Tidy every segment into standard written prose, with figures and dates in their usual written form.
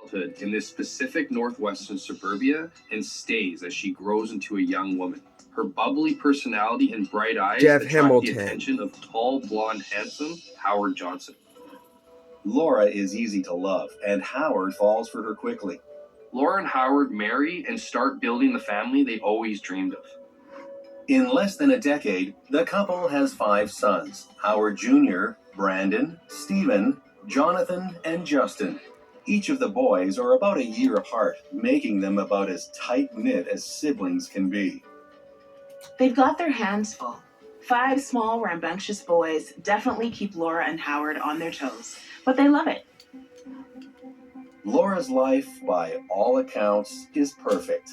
childhood in this specific northwestern suburbia and stays as she grows into a young woman. Her bubbly personality and bright eyes attract the attention of tall, blonde, handsome Howard Johnson. Laura is easy to love, and Howard falls for her quickly. Laura and Howard marry and start building the family they always dreamed of. In less than a decade, the couple has 5 sons: Howard Jr., Brandon, Stephen, Jonathan, and Justin. Each of the boys are about a year apart, making them about as tight-knit as siblings can be. They've got their hands full. 5 small, rambunctious boys definitely keep Laura and Howard on their toes, but they love it. Laura's life, by all accounts, is perfect.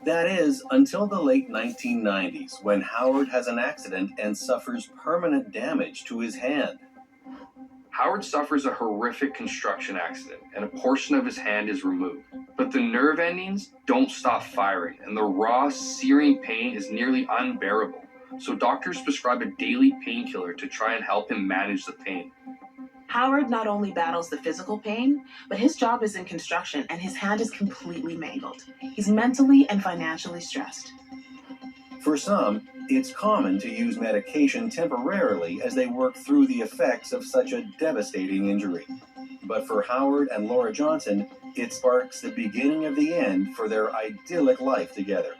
That is, until the late 1990s, when Howard has an accident and suffers permanent damage to his hand. Howard suffers a horrific construction accident, and a portion of his hand is removed. But the nerve endings don't stop firing, and the raw, searing pain is nearly unbearable. So doctors prescribe a daily painkiller to try and help him manage the pain. Howard not only battles the physical pain, but his job is in construction and his hand is completely mangled. He's mentally and financially stressed. For some, it's common to use medication temporarily as they work through the effects of such a devastating injury. But for Howard and Laura Johnson, it sparks the beginning of the end for their idyllic life together.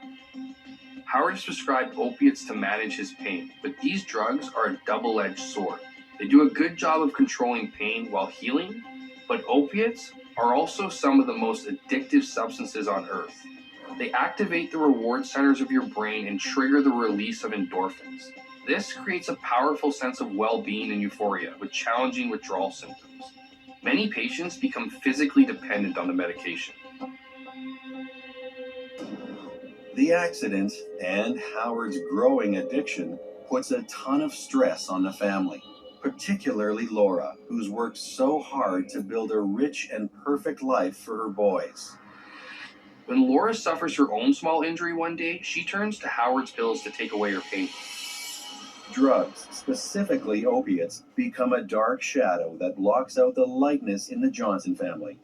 Howard is prescribed opiates to manage his pain, but these drugs are a double-edged sword. They do a good job of controlling pain while healing, but opiates are also some of the most addictive substances on earth. They activate the reward centers of your brain and trigger the release of endorphins. This creates a powerful sense of well-being and euphoria with challenging withdrawal symptoms. Many patients become physically dependent on the medication. The accident and Howard's growing addiction puts a ton of stress on the family, particularly Laura, who's worked so hard to build a rich and perfect life for her boys. When Laura suffers her own small injury one day, she turns to Howard's pills to take away her pain. Drugs, specifically opiates, become a dark shadow that blocks out the lightness in the Johnson family.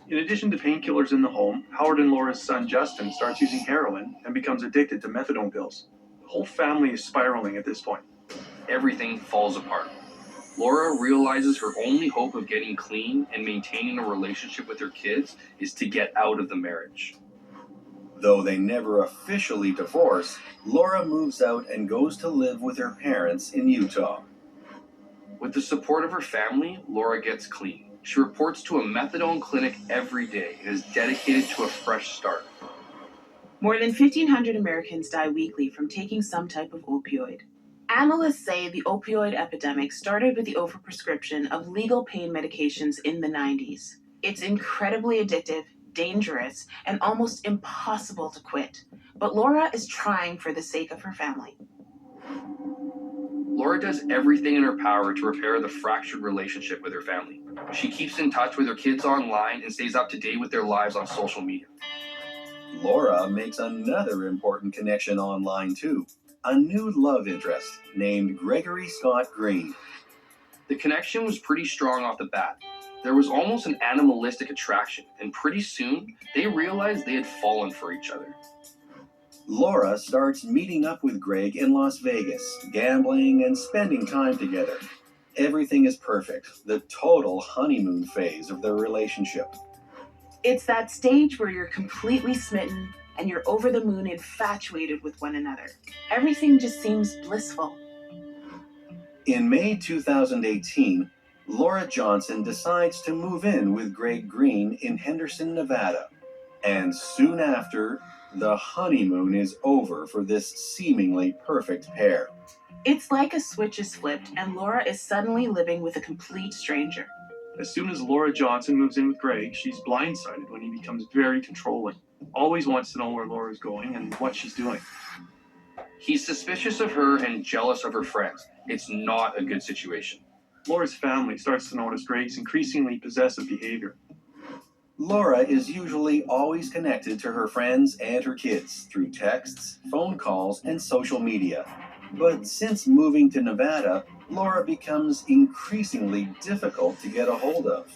In addition to painkillers in the home, Howard and Laura's son Justin starts using heroin and becomes addicted to methadone pills. The whole family is spiraling at this point. Everything falls apart. Laura realizes her only hope of getting clean and maintaining a relationship with her kids is to get out of the marriage. Though they never officially divorce, Laura moves out and goes to live with her parents in Utah. With the support of her family, Laura gets clean. She reports to a methadone clinic every day and is dedicated to a fresh start. More than 1,500 Americans die weekly from taking some type of opioid. Analysts say the opioid epidemic started with the overprescription of legal pain medications in the 90s. It's incredibly addictive, dangerous, and almost impossible to quit. But Laura is trying for the sake of her family. Laura does everything in her power to repair the fractured relationship with her family. She keeps in touch with her kids online and stays up to date with their lives on social media. Laura makes another important connection online too. A new love interest named Gregory Scott Green. The connection was pretty strong off the bat. There was almost an animalistic attraction, and pretty soon, they realized they had fallen for each other. Laura starts meeting up with Greg in Las Vegas, gambling and spending time together. Everything is perfect, the total honeymoon phase of their relationship. It's that stage where you're completely smitten and you're over the moon infatuated with one another. Everything just seems blissful. In May 2018, Laura Johnson decides to move in with Greg Green in Henderson, Nevada. And soon after, the honeymoon is over for this seemingly perfect pair. It's like a switch is flipped and Laura is suddenly living with a complete stranger. As soon as Laura Johnson moves in with Greg, she's blindsided when he becomes very controlling. Always wants to know where Laura's going and what she's doing. He's suspicious of her and jealous of her friends. It's not a good situation. Laura's family starts to notice Greg's increasingly possessive behavior. Laura is usually always connected to her friends and her kids through texts, phone calls, and social media. But since moving to Nevada, Laura becomes increasingly difficult to get a hold of.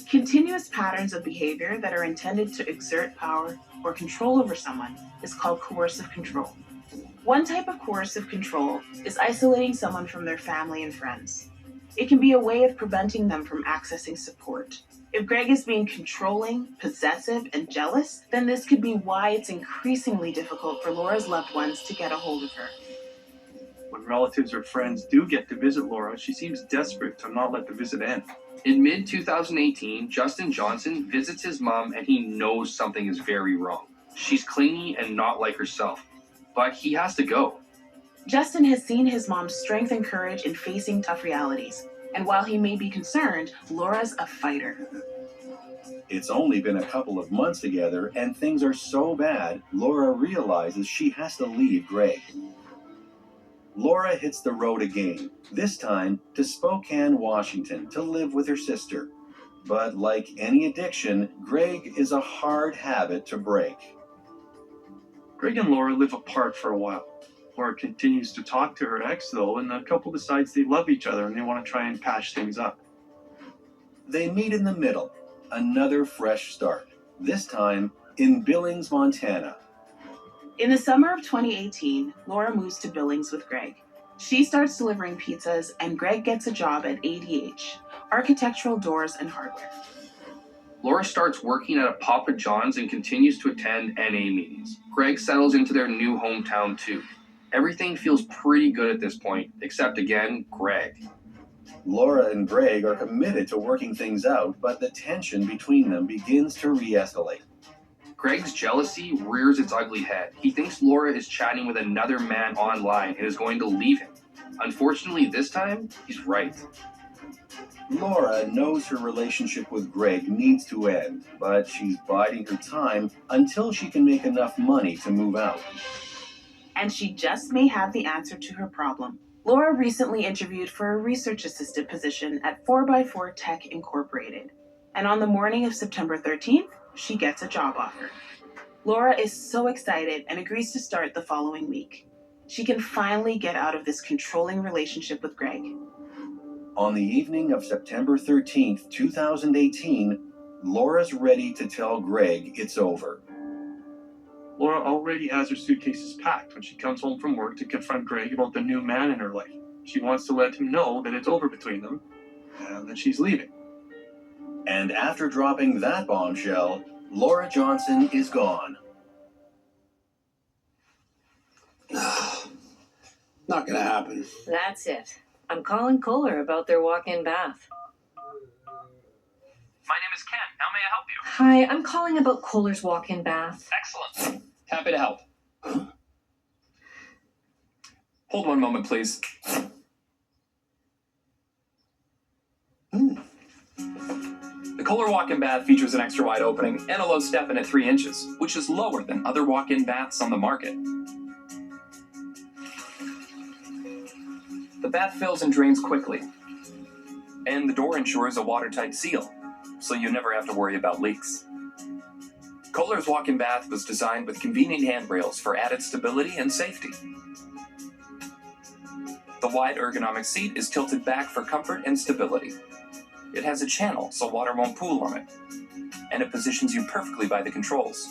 Continuous patterns of behavior that are intended to exert power or control over someone is called coercive control. One type of coercive control is isolating someone from their family and friends. It can be a way of preventing them from accessing support. If Greg is being controlling, possessive, and jealous, then this could be why it's increasingly difficult for Laura's loved ones to get a hold of her. When relatives or friends do get to visit Laura, she seems desperate to not let the visit end. In mid-2018, Justin Johnson visits his mom and he knows something is very wrong. She's clingy and not like herself, but he has to go. Justin has seen his mom's strength and courage in facing tough realities, and while he may be concerned, Laura's a fighter. It's only been a couple of months together and things are so bad, Laura realizes she has to leave Greg. Laura hits the road again, this time to Spokane, Washington, to live with her sister. But like any addiction, Greg is a hard habit to break. Greg and Laura live apart for a while. Laura continues to talk to her ex, though, and the couple decides they love each other and they want to try and patch things up. They meet in the middle, another fresh start, this time in Billings, Montana. In the summer of 2018, Laura moves to Billings with Greg. She starts delivering pizzas, and Greg gets a job at ADH, Architectural Doors and Hardware. Laura starts working at a Papa John's and continues to attend NA meetings. Greg settles into their new hometown too. Everything feels pretty good at this point, except again, Greg. Laura and Greg are committed to working things out, but the tension between them begins to re-escalate. Greg's jealousy rears its ugly head. He thinks Laura is chatting with another man online and is going to leave him. Unfortunately, this time, he's right. Laura knows her relationship with Greg needs to end, but she's biding her time until she can make enough money to move out. And she just may have the answer to her problem. Laura recently interviewed for a research assistant position at 4x4 Tech Incorporated. And on the morning of September 13th, she gets a job offer. Laura is so excited and agrees to start the following week. She can finally get out of this controlling relationship with Greg. On the evening of September 13th, 2018, Laura's ready to tell Greg it's over. Laura already has her suitcases packed when she comes home from work to confront Greg about the new man in her life. She wants to let him know that it's over between them and that she's leaving. And after dropping that bombshell, Laura Johnson is gone. Not gonna happen. That's it. I'm calling Kohler about their walk-in bath. My name is Ken. How may I help you? Hi, I'm calling about Kohler's walk-in bath. Excellent. Happy to help. Hold one moment, please. The Kohler walk-in bath features an extra wide opening and a low step-in at 3 inches, which is lower than other walk-in baths on the market. The bath fills and drains quickly, and the door ensures a watertight seal, so you never have to worry about leaks. Kohler's walk-in bath was designed with convenient handrails for added stability and safety. The wide ergonomic seat is tilted back for comfort and stability. It has a channel so water won't pool on it, and it positions you perfectly by the controls,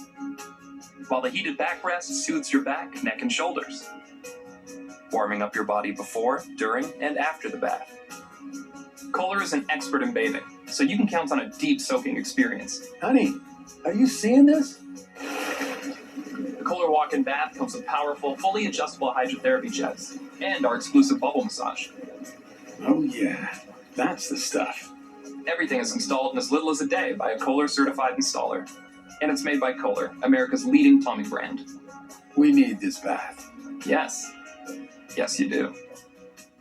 while the heated backrest soothes your back, neck, and shoulders, warming up your body before, during, and after the bath. Kohler is an expert in bathing, so you can count on a deep soaking experience. Honey, are you seeing this? The Kohler walk-in bath comes with powerful, fully adjustable hydrotherapy jets and our exclusive bubble massage. Oh yeah, that's the stuff. Everything is installed in as little as a day by a Kohler certified installer, and it's made by Kohler, America's leading plumbing brand. We need this bath. Yes. Yes, you do.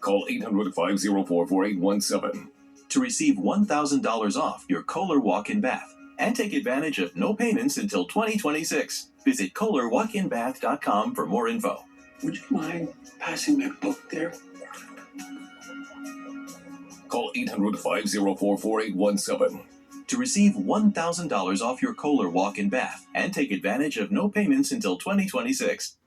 Call 800-504-4817 to receive $1,000 off your Kohler walk-in bath and take advantage of no payments until 2026. Visit KohlerWalkinBath.com for more info. Would you mind passing my book there? Call 800-504-4817 to receive $1,000 off your Kohler walk-in bath and take advantage of no payments until 2026.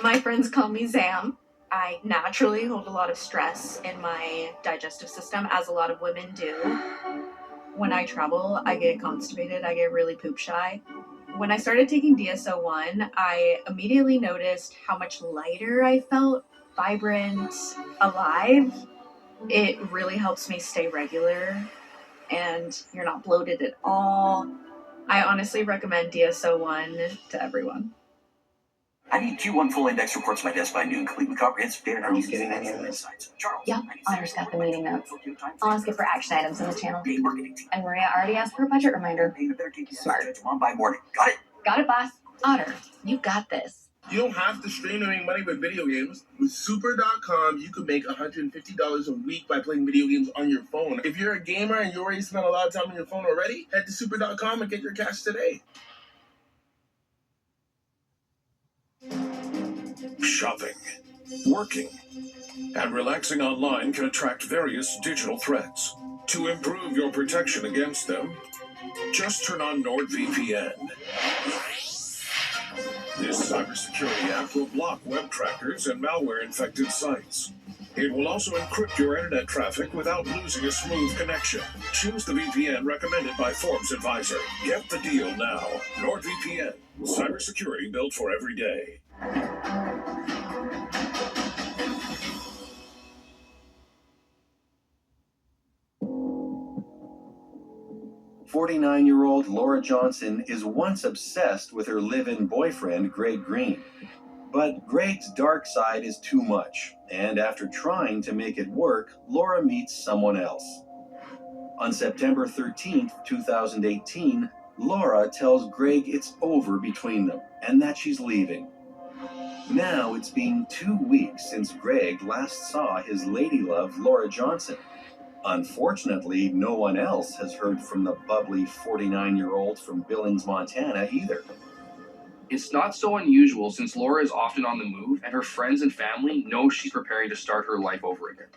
My friends call me Zam. I naturally hold a lot of stress in my digestive system, as a lot of women do. When I travel, I get constipated, I get really poop shy. When I started taking DSO1, I immediately noticed how much lighter I felt, vibrant, alive. It really helps me stay regular, and you're not bloated at all. I honestly recommend DSO1 to everyone. I need Q1 full index reports to my desk by noon, complete with comprehensive data analysis and actionable insights. Charles. Yep, Otter's got the meeting notes. I'll ask it for action items in the channel. And Maria already asked for a budget reminder. Smart. On by morning. Got it? Got it, boss. Otter, you got this. You don't have to stream to make money with video games. With Super.com, you can make $150 a week by playing video games on your phone. If you're a gamer and you already spent a lot of time on your phone already, head to Super.com and get your cash today. Shopping, working, and relaxing online can attract various digital threats. To improve your protection against them, just turn on NordVPN. This cybersecurity app will block web trackers and malware-infected sites. It will also encrypt your internet traffic without losing a smooth connection. Choose the VPN recommended by Forbes Advisor. Get the deal now. NordVPN. Cybersecurity built for every day. 49-year-old Laura Johnson is once obsessed with her live-in boyfriend, Greg Green. But Greg's dark side is too much, and after trying to make it work, Laura meets someone else. On September 13th, 2018, Laura tells Greg it's over between them, and that she's leaving. Now it's been 2 weeks since Greg last saw his lady love, Laura Johnson. Unfortunately, no one else has heard from the bubbly 49-year-old from Billings, Montana either. It's not so unusual since Laura is often on the move and her friends and family know she's preparing to start her life over again.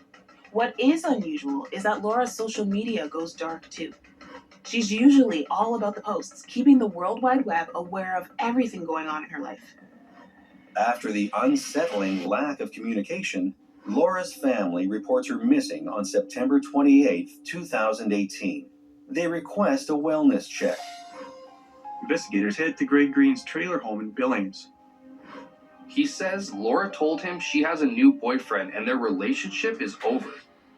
What is unusual is that Laura's social media goes dark too. She's usually all about the posts, keeping the World Wide Web aware of everything going on in her life. After the unsettling lack of communication, Laura's family reports her missing on September 28, 2018. They request a wellness check. Investigators head to Greg Green's trailer home in Billings. He says Laura told him she has a new boyfriend and their relationship is over.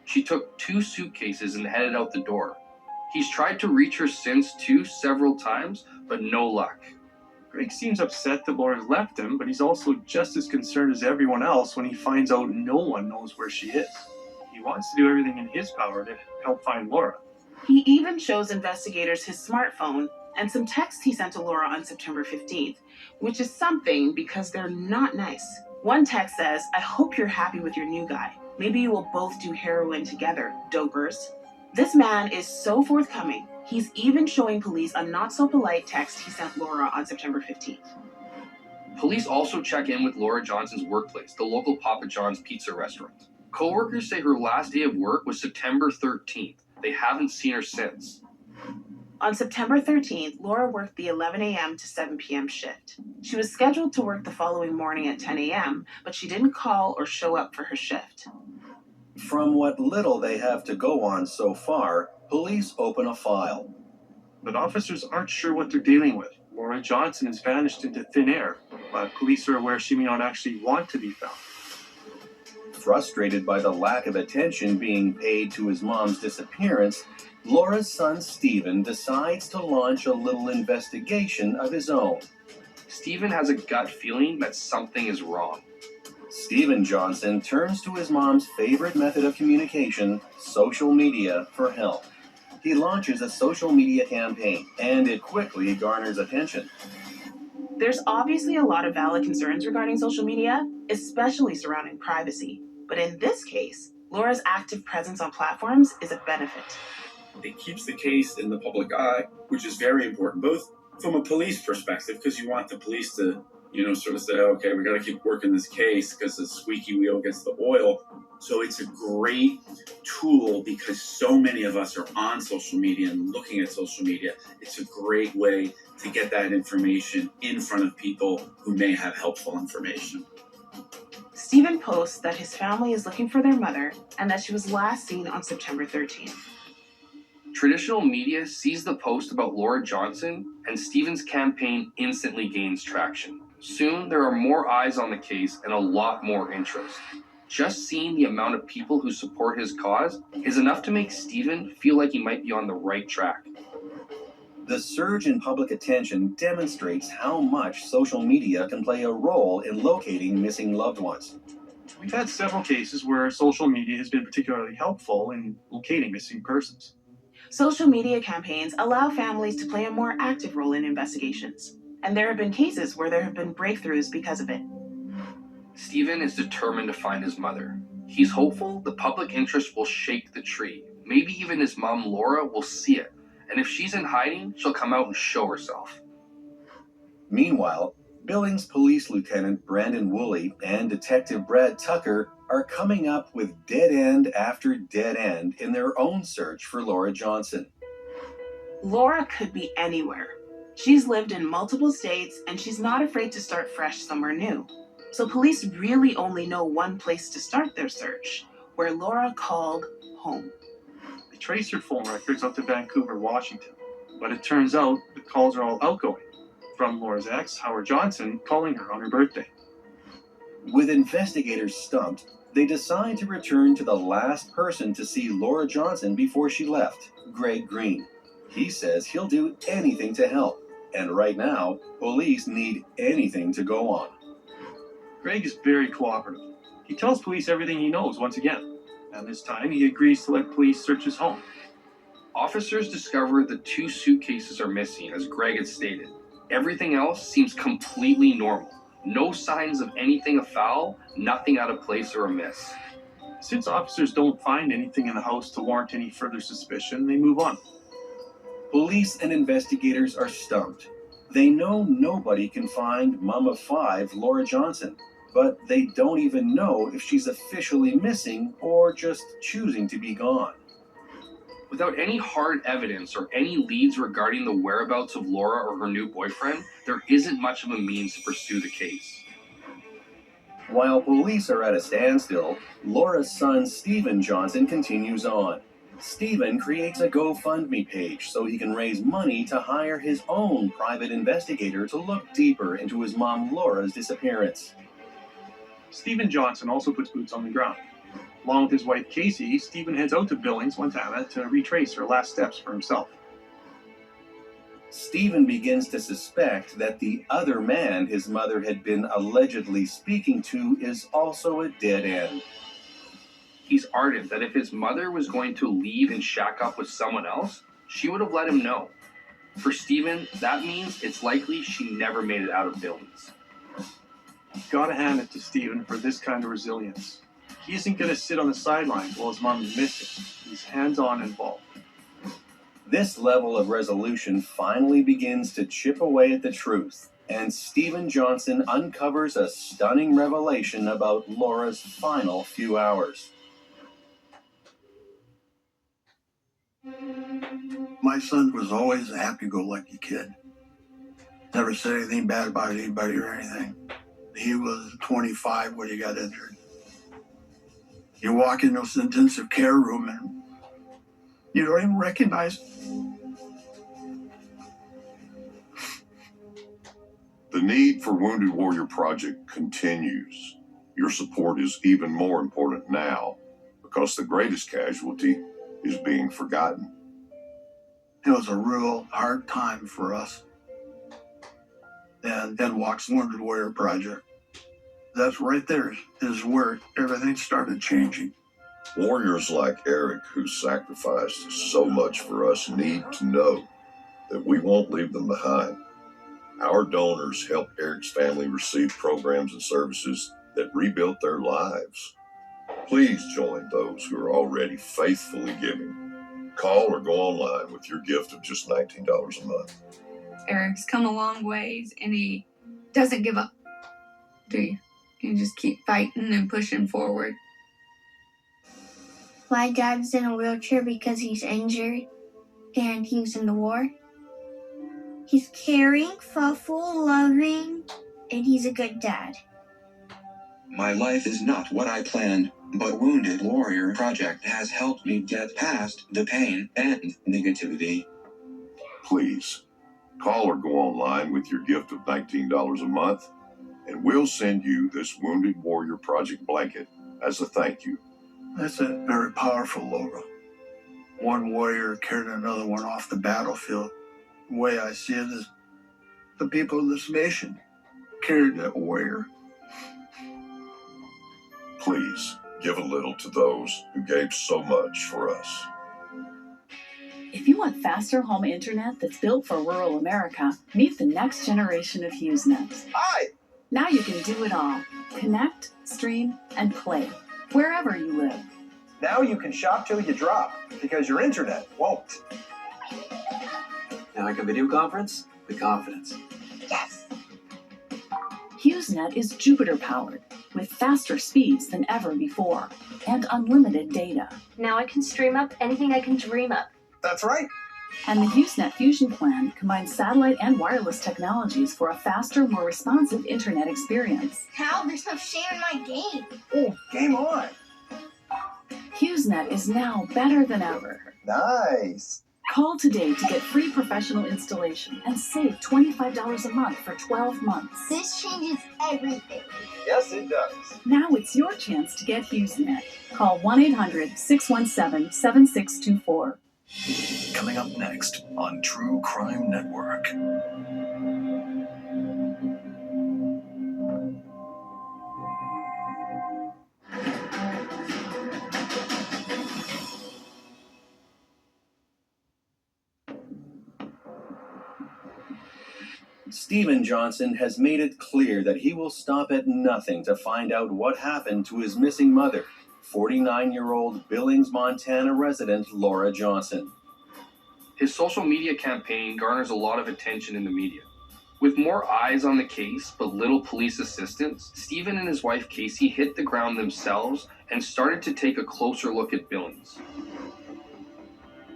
She took 2 suitcases and headed out the door. He's tried to reach her since too several times, but no luck. Greg seems upset that Laura's left him, but he's also just as concerned as everyone else when he finds out no one knows where she is. He wants to do everything in his power to help find Laura. He even shows investigators his smartphone and some texts he sent to Laura on September 15th, which is something because they're not nice. One text says, "I hope you're happy with your new guy. Maybe you will both do heroin together, dopers." This man is so forthcoming. He's even showing police a not-so-polite text he sent Laura on September 15th. Police also check in with Laura Johnson's workplace, the local Papa John's pizza restaurant. Co-workers say her last day of work was September 13th. They haven't seen her since. On September 13th, Laura worked the 11 a.m. to 7 p.m. shift. She was scheduled to work the following morning at 10 a.m., but she didn't call or show up for her shift. From what little they have to go on so far, police open a file. But officers aren't sure what they're dealing with. Laura Johnson has vanished into thin air, but police are aware she may not actually want to be found. Frustrated by the lack of attention being paid to his mom's disappearance, Laura's son Stephen decides to launch a little investigation of his own. Stephen has a gut feeling that something is wrong. Stephen Johnson turns to his mom's favorite method of communication, social media, for help. He launches a social media campaign, and it quickly garners attention. There's obviously a lot of valid concerns regarding social media, especially surrounding privacy. But in this case, Laura's active presence on platforms is a benefit. It keeps the case in the public eye, which is very important, both from a police perspective, because you want the police to, sort of say, okay, we got to keep working this case because the squeaky wheel gets the oil. So it's a great tool because so many of us are on social media and looking at social media. It's a great way to get that information in front of people who may have helpful information. Stephen posts that his family is looking for their mother and that she was last seen on September 13th. Traditional media sees the post about Laura Johnson, and Stephen's campaign instantly gains traction. Soon, there are more eyes on the case and a lot more interest. Just seeing the amount of people who support his cause is enough to make Stephen feel like he might be on the right track. The surge in public attention demonstrates how much social media can play a role in locating missing loved ones. We've had several cases where social media has been particularly helpful in locating missing persons. Social media campaigns allow families to play a more active role in investigations, and there have been cases where there have been breakthroughs because of it. Stephen is determined to find his mother. He's hopeful the public interest will shake the tree. Maybe even his mom Laura will see it, and if she's in hiding, she'll come out and show herself. Meanwhile, Billings Police Lieutenant Brandon Woolley and Detective Brad Tucker are coming up with dead end after dead end in their own search for Laura Johnson. Laura could be anywhere. She's lived in multiple states, and she's not afraid to start fresh somewhere new. So police really only know one place to start their search, where Laura called home. They traced her phone records out to Vancouver, Washington, but it turns out the calls are all outgoing, from Laura's ex, Howard Johnson, calling her on her birthday. With investigators stumped, they decide to return to the last person to see Laura Johnson before she left, Greg Green. He says he'll do anything to help, and right now, police need anything to go on. Greg is very cooperative. He tells police everything he knows once again, and this time he agrees to let police search his home. Officers discover the 2 suitcases are missing, as Greg had stated. Everything else seems completely normal. No signs of anything afoul, nothing out of place or amiss. Since officers don't find anything in the house to warrant any further suspicion, they move on. Police and investigators are stumped. They know nobody can find Mom of 5, Laura Johnson, but they don't even know if she's officially missing or just choosing to be gone. Without any hard evidence or any leads regarding the whereabouts of Laura or her new boyfriend, there isn't much of a means to pursue the case. While police are at a standstill, Laura's son Stephen Johnson continues on. Stephen creates a GoFundMe page so he can raise money to hire his own private investigator to look deeper into his mom Laura's disappearance. Stephen Johnson also puts boots on the ground. Along with his wife Casey, Stephen heads out to Billings, Montana to retrace her last steps for himself. Stephen begins to suspect that the other man his mother had been allegedly speaking to is also a dead end. He's ardent that if his mother was going to leave and shack up with someone else, she would have let him know. For Stephen, that means it's likely she never made it out of Billings. Gotta hand it to Stephen for this kind of resilience. He isn't gonna sit on the sidelines while his mom is missing. He's hands-on involved. This level of resolution finally begins to chip away at the truth, and Stephen Johnson uncovers a stunning revelation about Laura's final few hours. My son was always a happy-go-lucky kid. Never said anything bad about anybody or anything. He was 25 when he got injured. You walk into this intensive care room and you don't even recognize him. The need for Wounded Warrior Project continues. Your support is even more important now because the greatest casualty is being forgotten. It was a real hard time for us. And then walks Wounded Warrior Project. That's right there is where everything started changing. Warriors like Eric, who sacrificed so much for us, need to know that we won't leave them behind. Our donors help Eric's family receive programs and services that rebuilt their lives. Please join those who are already faithfully giving. Call or go online with your gift of just $19 a month. Eric's come a long ways, and he doesn't give up. Do you? You just keep fighting and pushing forward. My dad's in a wheelchair because he's injured and he was in the war. He's caring, thoughtful, loving, and he's a good dad. My life is not what I planned, but Wounded Warrior Project has helped me get past the pain and negativity. Please, call or go online with your gift of $19 a month, and we'll send you this Wounded Warrior Project blanket as a thank you. That's a very powerful logo. One warrior carrying another one off the battlefield. The way I see it is the people of this nation carried that warrior. Please, give a little to those who gave so much for us. If you want faster home internet that's built for rural America, meet the next generation of HughesNet. Hi! Now you can do it all. Connect, stream, and play, wherever you live. Now you can shop till you drop, because your internet won't. Now like a video conference with confidence. Yes! HughesNet is Jupiter-powered, with faster speeds than ever before, and unlimited data. Now I can stream up anything I can dream up. That's right. And the HughesNet Fusion plan combines satellite and wireless technologies for a faster, more responsive internet experience. How? There's no shame in my game. Oh, game on. HughesNet is now better than ever. Nice. Call today to get free professional installation and save $25 a month for 12 months. This changes everything. Yes, it does. Now it's your chance to get HughesNet. Call 1-800-617-7624. Coming up next on True Crime Network. Stephen Johnson has made it clear that he will stop at nothing to find out what happened to his missing mother, 49-year-old Billings, Montana resident Laura Johnson. His social media campaign garners a lot of attention in the media. With more eyes on the case but little police assistance, Stephen and his wife Casey hit the ground themselves and started to take a closer look at Billings.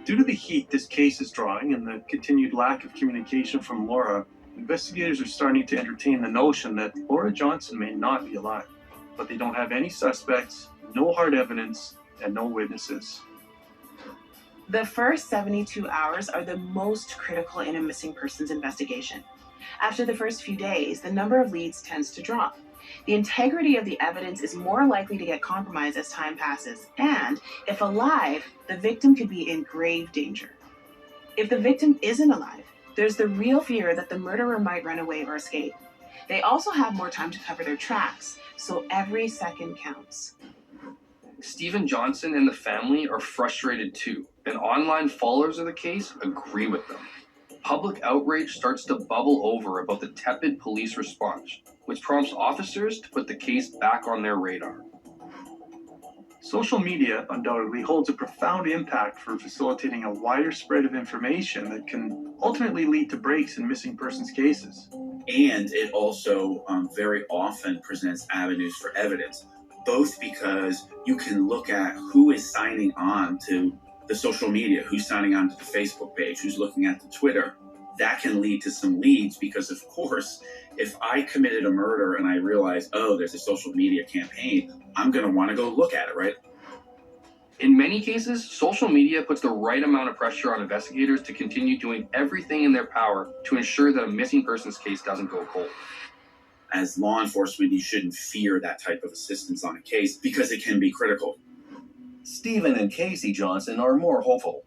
Due to the heat this case is drawing and the continued lack of communication from Laura, investigators are starting to entertain the notion that Laura Johnson may not be alive, but they don't have any suspects, no hard evidence, and no witnesses. The first 72 hours are the most critical in a missing persons investigation. After the first few days, the number of leads tends to drop. The integrity of the evidence is more likely to get compromised as time passes, and if alive, the victim could be in grave danger. If the victim isn't alive, there's the real fear that the murderer might run away or escape. They also have more time to cover their tracks, so every second counts. Stephen Johnson and the family are frustrated too, and online followers of the case agree with them. Public outrage starts to bubble over about the tepid police response, which prompts officers to put the case back on their radar. Social media undoubtedly holds a profound impact for facilitating a wider spread of information that can ultimately lead to breaks in missing persons cases. And it also very often presents avenues for evidence, both because you can look at who is signing on to the social media, who's signing on to the Facebook page, who's looking at the Twitter. That can lead to some leads because, of course, if I committed a murder and I realize, oh, there's a social media campaign, I'm going to want to go look at it, right? In many cases, social media puts the right amount of pressure on investigators to continue doing everything in their power to ensure that a missing persons case doesn't go cold. As law enforcement, you shouldn't fear that type of assistance on a case because it can be critical. Stephen and Casey Johnson are more hopeful.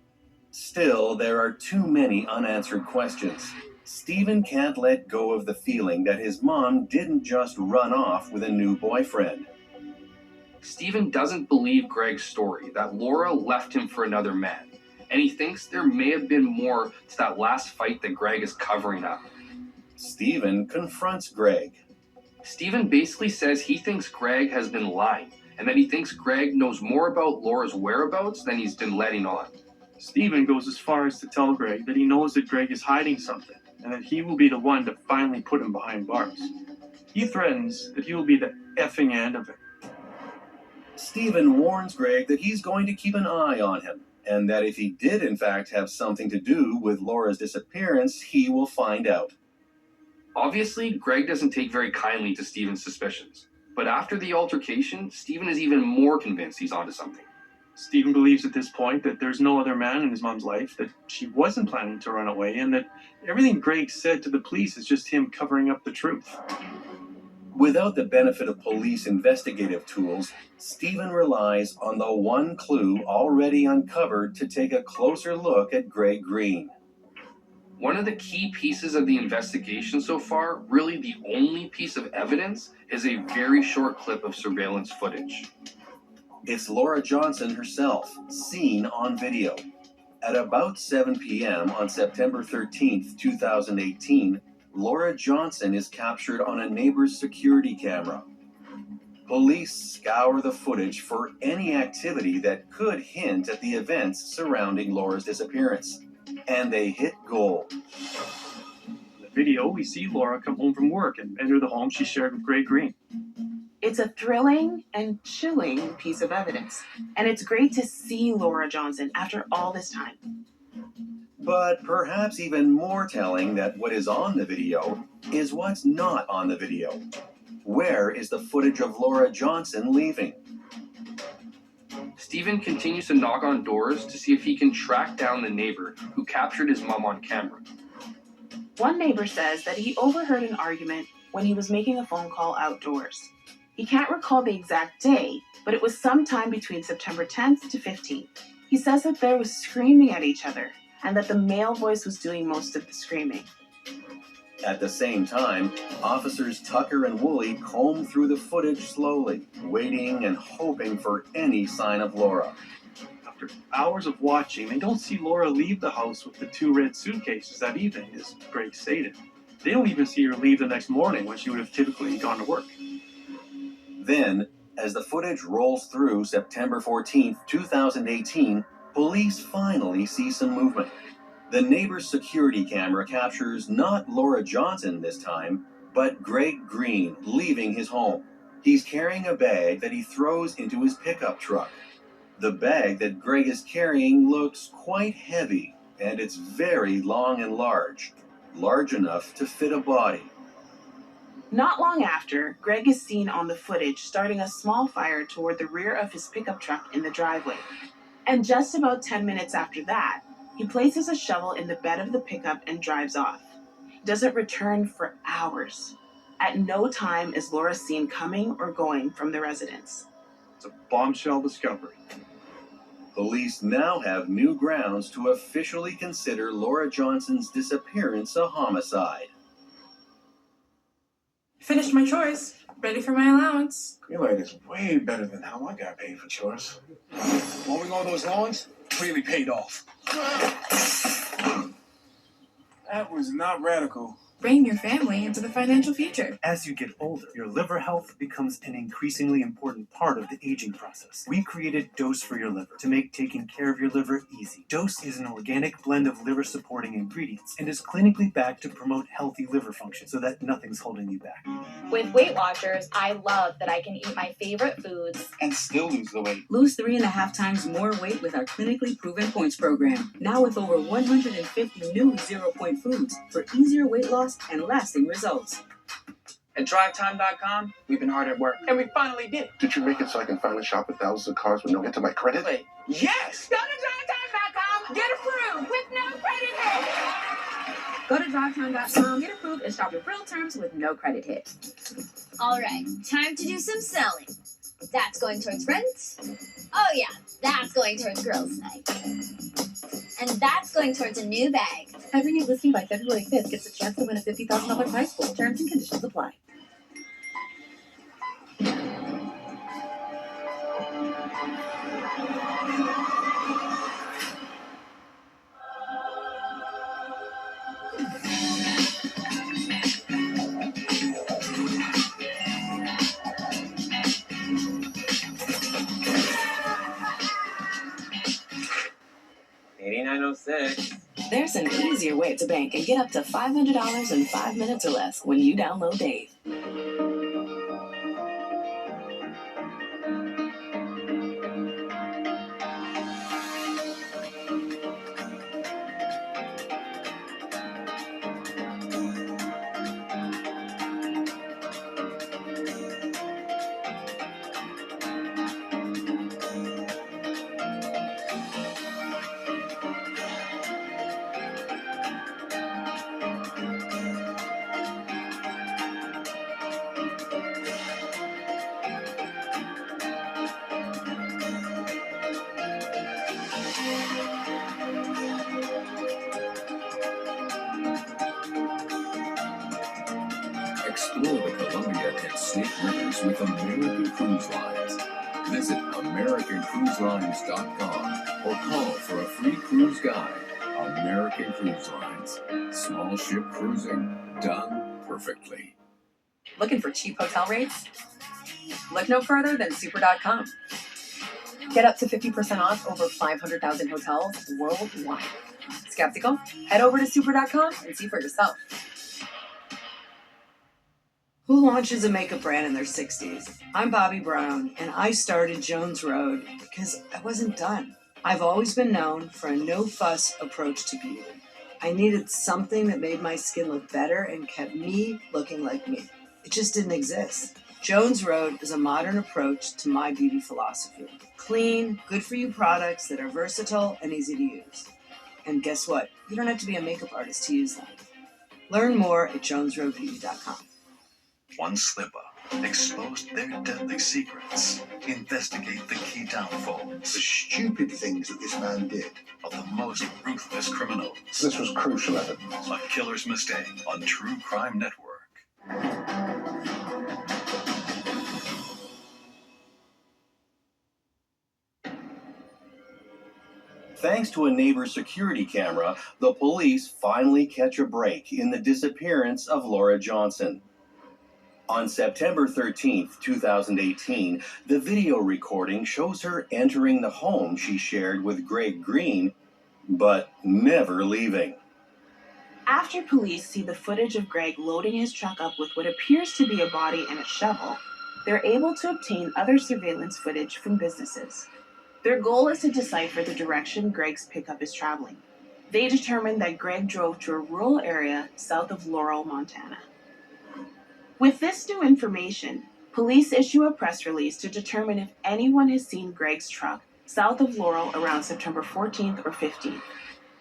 Still, there are too many unanswered questions. Stephen can't let go of the feeling that his mom didn't just run off with a new boyfriend. Stephen doesn't believe Greg's story that Laura left him for another man, and he thinks there may have been more to that last fight that Greg is covering up. Stephen confronts Greg. Stephen basically says he thinks Greg has been lying, and that he thinks Greg knows more about Laura's whereabouts than he's been letting on. Stephen goes as far as to tell Greg that he knows that Greg is hiding something, and that he will be the one to finally put him behind bars. He threatens that he will be the effing end of it. Stephen warns Greg that he's going to keep an eye on him, and that if he did in fact have something to do with Laura's disappearance, he will find out. Obviously, Greg doesn't take very kindly to Stephen's suspicions. But after the altercation, Stephen is even more convinced he's onto something. Stephen believes at this point that there's no other man in his mom's life, that she wasn't planning to run away, and that everything Greg said to the police is just him covering up the truth. Without the benefit of police investigative tools, Stephen relies on the one clue already uncovered to take a closer look at Greg Green. One of the key pieces of the investigation so far, really the only piece of evidence, is a very short clip of surveillance footage. It's Laura Johnson herself, seen on video. At about 7 p.m. on September 13th, 2018, Laura Johnson is captured on a neighbor's security camera. Police scour the footage for any activity that could hint at the events surrounding Laura's disappearance. And they hit gold. In the video, we see Laura come home from work and enter the home she shared with Greg Green. It's a thrilling and chilling piece of evidence, and it's great to see Laura Johnson after all this time. But perhaps even more telling that what is on the video is what's not on the video. Where is the footage of Laura Johnson leaving? Stephen continues to knock on doors to see if he can track down the neighbor who captured his mom on camera. One neighbor says that he overheard an argument when he was making a phone call outdoors. He can't recall the exact day, but it was sometime between September 10th to 15th. He says that there was screaming at each other and that the male voice was doing most of the screaming. At the same time, officers Tucker and Woolley comb through the footage slowly, waiting and hoping for any sign of Laura. After hours of watching, they don't see Laura leave the house with the 2 red suitcases that evening, as Greg stated. They don't even see her leave the next morning when she would have typically gone to work. Then, as the footage rolls through September 14th, 2018, police finally see some movement. The neighbor's security camera captures not Laura Johnson this time, but Greg Green leaving his home. He's carrying a bag that he throws into his pickup truck. The bag that Greg is carrying looks quite heavy, and it's very long and large enough to fit a body. Not long after, Greg is seen on the footage starting a small fire toward the rear of his pickup truck in the driveway. And just about 10 minutes after that, he places a shovel in the bed of the pickup and drives off. He doesn't return for hours. At no time is Laura seen coming or going from the residence. It's a bombshell discovery. Police now have new grounds to officially consider Laura Johnson's disappearance a homicide. Finished my chores. Ready for my allowance. Greenlight is way better than how I got paid for chores. Mowing all those lawns really paid off. That was not radical. Bring your family into the financial future. As you get older, your liver health becomes an increasingly important part of the aging process. We created Dose for your liver to make taking care of your liver easy. Dose is an organic blend of liver-supporting ingredients and is clinically backed to promote healthy liver function so that nothing's holding you back. With Weight Watchers, I love that I can eat my favorite foods And still lose the weight. Lose 3.5 times more weight with our clinically proven points program. Now with over 150 new 0-point foods for easier weight loss and lasting results. At DriveTime.com, we've been hard at work. And we finally did it. Did you make it so I can finally shop at thousands of cars with no hit to my credit? Wait, yes! Go to DriveTime.com, get approved with no credit hit. Go to DriveTime.com, get approved, and shop with real terms with no credit hit. All right, time to do some selling. That's going towards rent. Oh yeah, that's going towards girls' night. And that's going towards a new bag. Every new listing by February 5th gets a chance to win a $50,000 prize pool. Terms and conditions apply. There's an easier way to bank and get up to $500 in 5 minutes or less when you download Dave. Explore the Columbia and Snake Rivers with American Cruise Lines. Visit AmericanCruiseLines.com or call for a free cruise guide. American Cruise Lines. Small ship cruising done perfectly. Looking for cheap hotel rates? Look no further than Super.com. Get up to 50% off over 500,000 hotels worldwide. Skeptical? Head over to Super.com and see for yourself. Who launches a makeup brand in their 60s? I'm Bobby Brown, and I started Jones Road because I wasn't done. I've always been known for a no-fuss approach to beauty. I needed something that made my skin look better and kept me looking like me. It just didn't exist. Jones Road is a modern approach to my beauty philosophy. Clean, good-for-you products that are versatile and easy to use. And guess what? You don't have to be a makeup artist to use them. Learn more at jonesroadbeauty.com. One slip-up exposed their deadly secrets. Investigate the key downfalls, The stupid things that this man did. of the most ruthless criminals. This was crucial evidence. A Killer's Mistake on True Crime Network. Thanks to a neighbor's security camera, the police finally catch a break in the disappearance of Laura Johnson. On September 13th, 2018, the video recording shows her entering the home she shared with Greg Green, but never leaving. After police see the footage of Greg loading his truck up with what appears to be a body and a shovel, they're able to obtain other surveillance footage from businesses. Their goal is to decipher the direction Greg's pickup is traveling. They determined that Greg drove to a rural area south of Laurel, Montana. With this new information, police issue a press release to determine if anyone has seen Greg's truck south of Laurel around September 14th or 15th.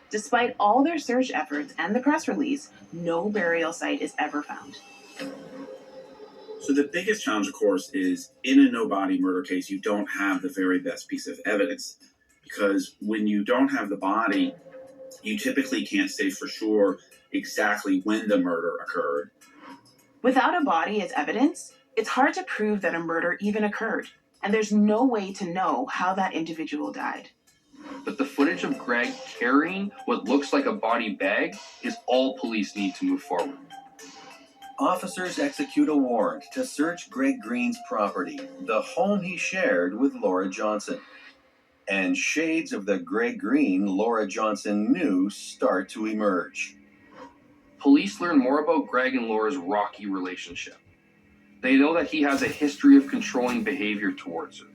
Despite all their search efforts and the press release, no burial site is ever found. So the biggest challenge, of course, is in a no-body murder case, you don't have the very best piece of evidence. Because when you don't have the body, you typically can't say for sure exactly when the murder occurred. Without a body as evidence, it's hard to prove that a murder even occurred, and there's no way to know how that individual died. But the footage of Greg carrying what looks like a body bag is all police need to move forward. Officers execute a warrant to search Greg Green's property, the home he shared with Laura Johnson. And shades of the Greg Green Laura Johnson knew start to emerge. Police learn more about Greg and Laura's rocky relationship. They know that he has a history of controlling behavior towards her.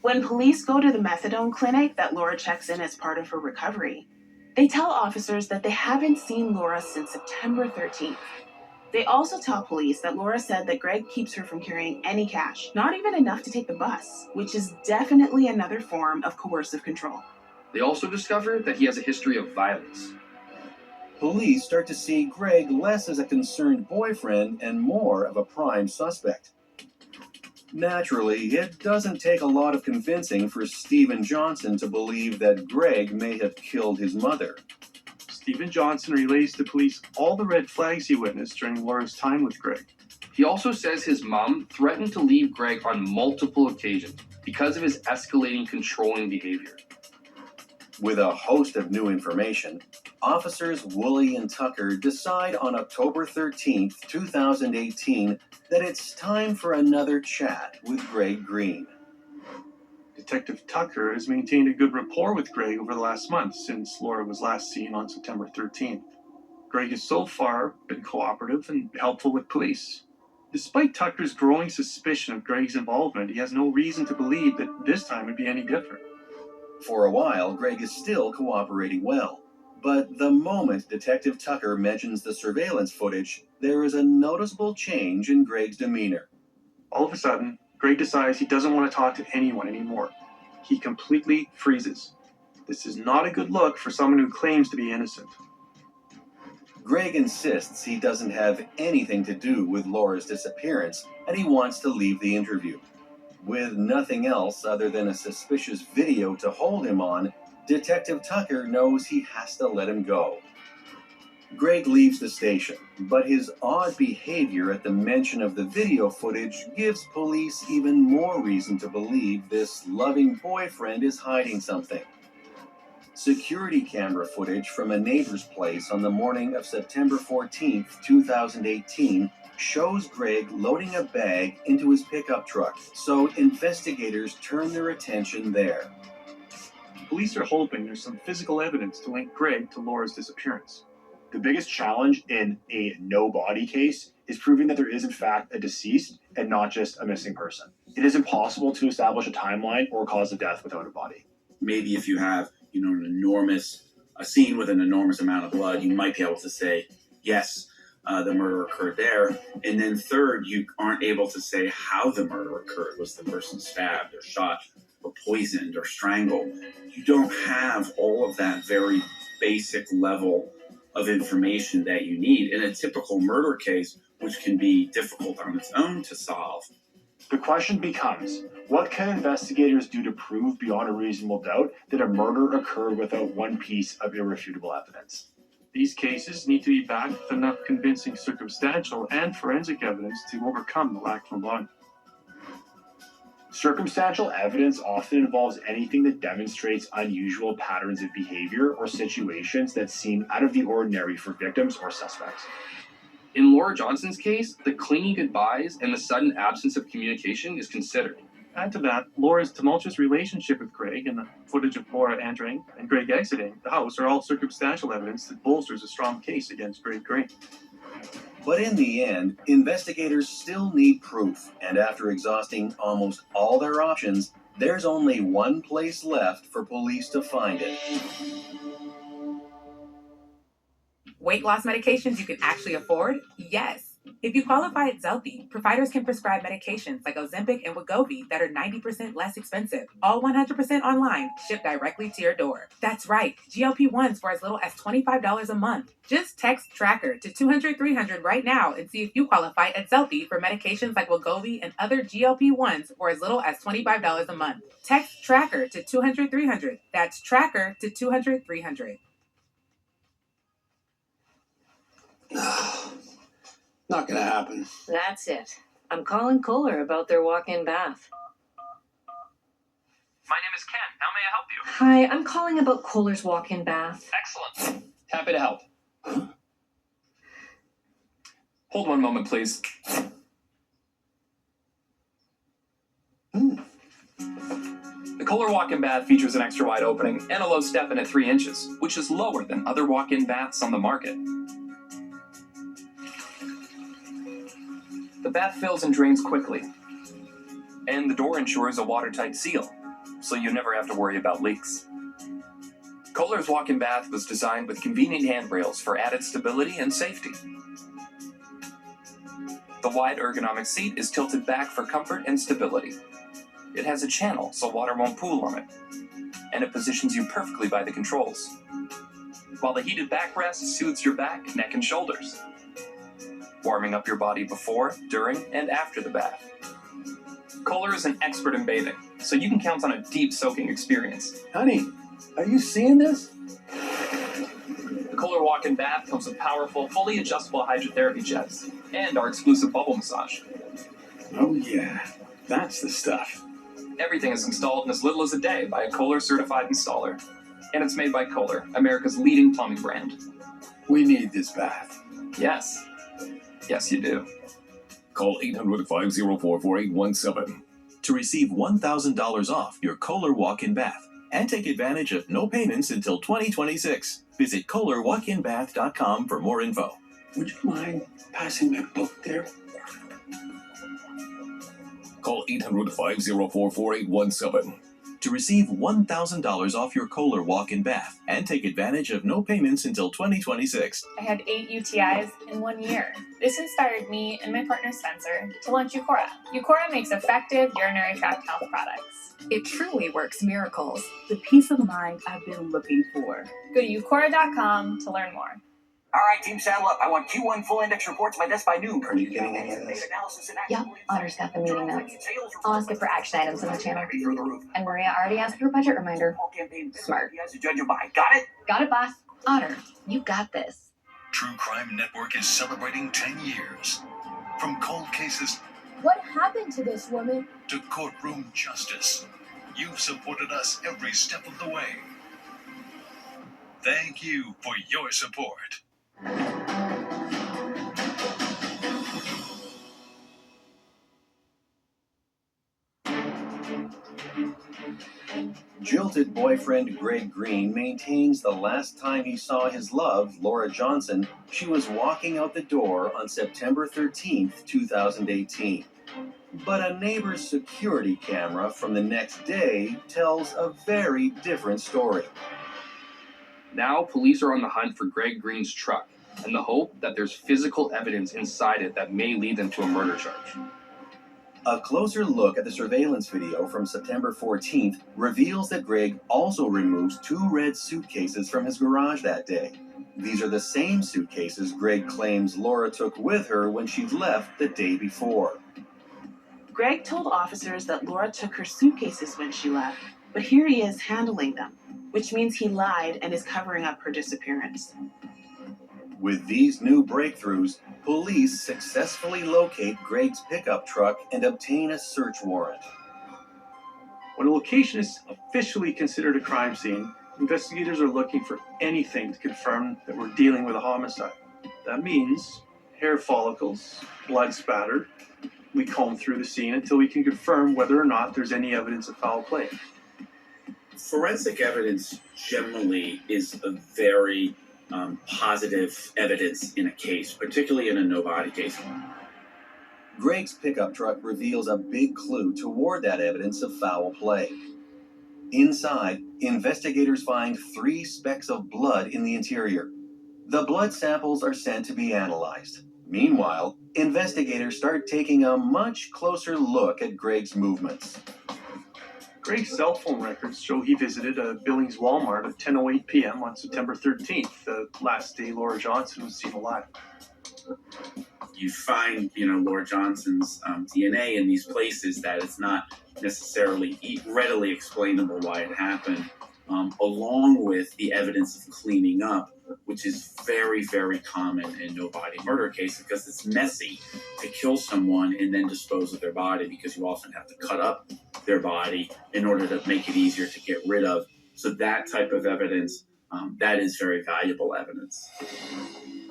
When police go to the methadone clinic that Laura checks in as part of her recovery, they tell officers that they haven't seen Laura since September 13th. They also tell police that Laura said that Greg keeps her from carrying any cash, not even enough to take the bus, which is definitely another form of coercive control. They also discover that he has a history of violence. Police start to see Greg less as a concerned boyfriend and more of a prime suspect. Naturally, it doesn't take a lot of convincing for Stephen Johnson to believe that Greg may have killed his mother. Stephen Johnson relays to police all the red flags he witnessed during Laura's time with Greg. He also says his mom threatened to leave Greg on multiple occasions because of his escalating controlling behavior. With a host of new information, officers Woolley and Tucker decide on October 13th, 2018, that it's time for another chat with Greg Green. Detective Tucker has maintained a good rapport with Greg over the last month since Laura was last seen on September 13th. Greg has so far been cooperative and helpful with police. Despite Tucker's growing suspicion of Greg's involvement, he has no reason to believe that this time would be any different. For a while, Greg is still cooperating well. But the moment Detective Tucker mentions the surveillance footage, there is a noticeable change in Greg's demeanor. All of a sudden, Greg decides he doesn't want to talk to anyone anymore. He completely freezes. This is not a good look for someone who claims to be innocent. Greg insists he doesn't have anything to do with Laura's disappearance, and he wants to leave the interview. With nothing else other than a suspicious video to hold him on, Detective Tucker knows he has to let him go. Greg leaves the station, but his odd behavior at the mention of the video footage gives police even more reason to believe this loving boyfriend is hiding something. Security camera footage from a neighbor's place on the morning of September 14th, 2018 shows Greg loading a bag into his pickup truck, so investigators turn their attention there. Police are hoping there's some physical evidence to link Greg to Laura's disappearance. The biggest challenge in a no-body case is proving that there is in fact a deceased and not just a missing person. It is impossible to establish a timeline or cause of death without a body. Maybe if you have, a scene with an enormous amount of blood, you might be able to say, yes, the murder occurred there. And then third, you aren't able to say how the murder occurred. Was the person stabbed or shot or poisoned or strangled? You don't have all of that very basic level of information that you need in a typical murder case, which can be difficult on its own to solve. The question becomes, what can investigators do to prove beyond a reasonable doubt that a murder occurred without one piece of irrefutable evidence? These cases need to be backed with enough convincing circumstantial and forensic evidence to overcome the lack of a body. Circumstantial evidence often involves anything that demonstrates unusual patterns of behavior or situations that seem out of the ordinary for victims or suspects. In Laura Johnson's case, the clingy goodbyes and the sudden absence of communication is considered. Add to that, Laura's tumultuous relationship with Greg and the footage of Laura entering and Greg exiting the house are all circumstantial evidence that bolsters a strong case against Greg Green. But in the end, investigators still need proof, and after exhausting almost all their options, there's only one place left for police to find it. Weight loss medications you can actually afford? Yes. If you qualify at Zelfie, providers can prescribe medications like Ozempic and Wegovy that are 90% less expensive, all 100% online, shipped directly to your door. That's right, GLP-1s for as little as $25 a month. Just text TRACKER to 200-300 right now and see if you qualify at Zelfie for medications like Wegovy and other GLP-1s for as little as $25 a month. Text TRACKER to 200-300. That's TRACKER to 200-300. Not gonna happen. That's it. I'm calling Kohler about their walk-in bath. My name is Ken. How may I help you? Hi, I'm calling about Kohler's walk-in bath. Excellent. Happy to help. Hold one moment, please. The Kohler walk-in bath features an extra wide opening and a low step-in at 3 inches, which is lower than other walk-in baths on the market. The bath fills and drains quickly, and the door ensures a watertight seal, so you never have to worry about leaks. Kohler's walk-in bath was designed with convenient handrails for added stability and safety. The wide ergonomic seat is tilted back for comfort and stability. It has a channel so water won't pool on it, and it positions you perfectly by the controls, while the heated backrest soothes your back, neck, and shoulders, warming up your body before, during, and after the bath. Kohler is an expert in bathing, so you can count on a deep soaking experience. Honey, are you seeing this? The Kohler walk-in bath comes with powerful, fully adjustable hydrotherapy jets and our exclusive bubble massage. Oh yeah, that's the stuff. Everything is installed in as little as a day by a Kohler certified installer, and it's made by Kohler, America's leading plumbing brand. We need this bath. Yes. Yes, you do. Call 800-504-4817 to receive $1,000 off your Kohler walk-in bath and take advantage of no payments until 2026. Visit KohlerWalkInBath.com for more info. Would you mind passing my book there? Call 800-504-4817 to receive $1,000 off your Kohler walk-in bath and take advantage of no payments until 2026. I had 8 UTIs in 1 year. This inspired me and my partner Spencer to launch Eucora. Eucora makes effective urinary tract health products. It truly works miracles. The peace of mind I've been looking for. Go to eucora.com to learn more. All right, team, saddle up. I want Q1 full index reports by desk by noon. Are you getting any of this? Yep, Otter's got the meeting notes. I'll ask it for action items on the channel. And Maria already asked for a budget reminder. Smart. Judge you by. Got it? Got it, boss. Otter, you got this. True Crime Network is celebrating 10 years. From cold cases What happened to this woman? to courtroom justice, you've supported us every step of the way. Thank you for your support. Jilted boyfriend Greg Green maintains the last time he saw his love, Laura Johnson, she was walking out the door on September 13th, 2018. But a neighbor's security camera from the next day tells a very different story. Now, police are on the hunt for Greg Green's truck, and the hope that there's physical evidence inside it that may lead them to a murder charge. A closer look at the surveillance video from September 14th reveals that Greg also removes 2 red suitcases from his garage that day. These are the same suitcases Greg claims Laura took with her when she left the day before. Greg told officers that Laura took her suitcases when she left, but here he is handling them, which means he lied and is covering up her disappearance. With these new breakthroughs, police successfully locate Greg's pickup truck and obtain a search warrant. When a location is officially considered a crime scene, investigators are looking for anything to confirm that we're dealing with a homicide. That means hair follicles, blood spattered. We comb through the scene until we can confirm whether or not there's any evidence of foul play. Forensic evidence generally is a very positive evidence in a case, particularly in a no-body case. Greg's pickup truck reveals a big clue toward that evidence of foul play. Inside, investigators find 3 specks of blood in the interior. The blood samples are sent to be analyzed. Meanwhile, investigators start taking a much closer look at Greg's movements. Greg's cell phone records show he visited a Billings Walmart at 10:08 p.m. on September 13th, the last day Laura Johnson was seen alive. You find, Laura Johnson's DNA in these places that it's not necessarily readily explainable why it happened, along with the evidence of cleaning up, which is very, very common in no-body murder cases because it's messy to kill someone and then dispose of their body because you often have to cut up their body in order to make it easier to get rid of. So that type of evidence, that is very valuable evidence.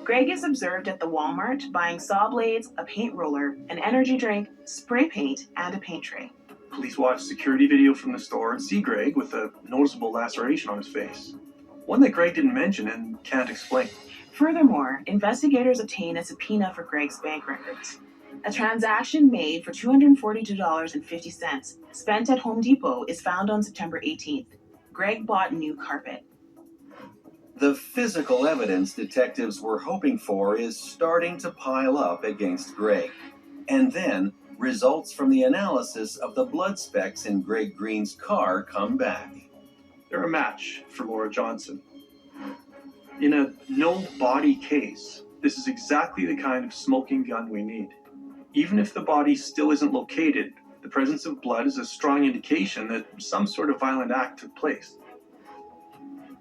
Greg is observed at the Walmart buying saw blades, a paint roller, an energy drink, spray paint, and a paint tray. Police watch security video from the store and see Greg with a noticeable laceration on his face. One that Greg didn't mention and can't explain. Furthermore, investigators obtain a subpoena for Greg's bank records. A transaction made for $242.50 spent at Home Depot is found on September 18th. Greg bought new carpet. The physical evidence detectives were hoping for is starting to pile up against Greg. And then, results from the analysis of the blood specks in Greg Green's car come back. They're a match for Laura Johnson. In a no-body case, this is exactly the kind of smoking gun we need. Even if the body still isn't located, the presence of blood is a strong indication that some sort of violent act took place.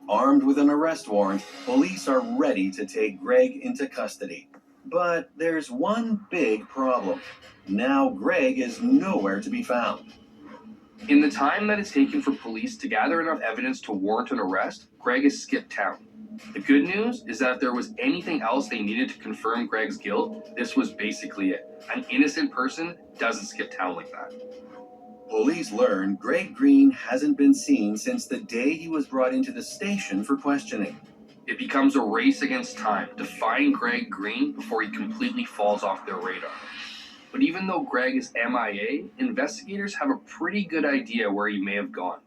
Armed with an arrest warrant, police are ready to take Greg into custody. But there's one big problem. Now Greg is nowhere to be found. In the time that it's taken for police to gather enough evidence to warrant an arrest, Greg has skipped town. The good news is that if there was anything else they needed to confirm Greg's guilt, this was basically it. An innocent person doesn't skip town like that. Police learn Greg Green hasn't been seen since the day he was brought into the station for questioning. It becomes a race against time to find Greg Green before he completely falls off their radar. But even though Greg is MIA, investigators have a pretty good idea where he may have gone.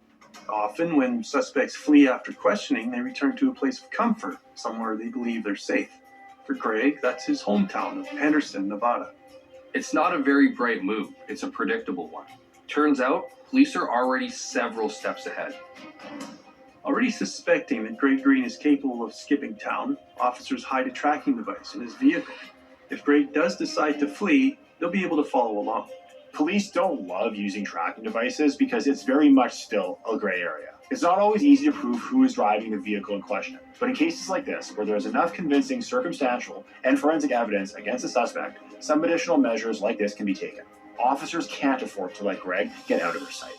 Often, when suspects flee after questioning, they return to a place of comfort, somewhere they believe they're safe. For Greg, that's his hometown of Henderson, Nevada. It's not a very bright move, it's a predictable one. Turns out, police are already several steps ahead. Already suspecting that Greg Green is capable of skipping town, officers hide a tracking device in his vehicle. If Greg does decide to flee, they'll be able to follow along. Police don't love using tracking devices because it's very much still a gray area. It's not always easy to prove who is driving the vehicle in question, but in cases like this, where there is enough convincing circumstantial and forensic evidence against the suspect, some additional measures like this can be taken. Officers can't afford to let Greg get out of their sight.